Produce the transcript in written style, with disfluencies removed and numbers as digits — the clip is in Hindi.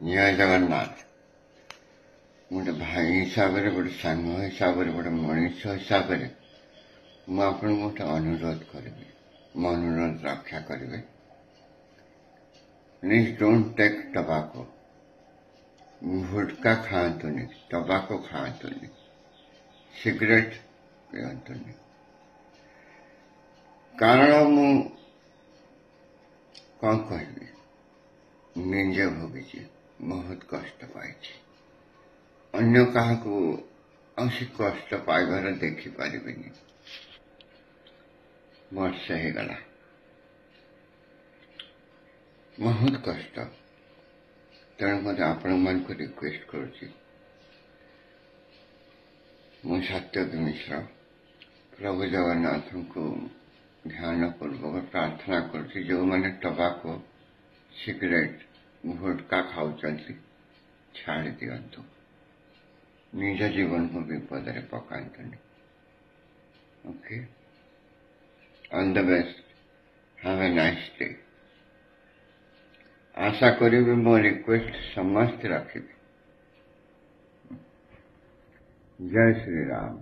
जय जगन्नाथ। गोटे भाई हिसाब से गोटे सांग हिसाब से गोटे मनीष हिसाब से मुझे गोटे अनुरोध करी मो अनुरोध रक्षा करेंगे। Please don't take tobacco. Gutkha खातुनि, टबाको खातुनि, सिगरेट पिंतुनि। कारण मु कौन कहबी निजे भोगी बहुत कष्ट पाई अन्य क्या कष्ट पाइबार देखिपारे वर्ष होगला बहुत कष्ट। तेणु मत आपण मान को रिक्वेस्ट करुच्ची मु सत्यव्रत मिश्र प्रभु जगन्नाथ को ध्यान पूर्वक प्रार्थना करुच्ची जो मैंने टबाको सिगरेट गुटखा खाऊ छाड़ दिंतु निज जीवन को विपद रे पकातुनि। Okay, all the best, have a nice day. आशा करी मो रिक्वेस्ट समस्त रखी। जय श्री राम।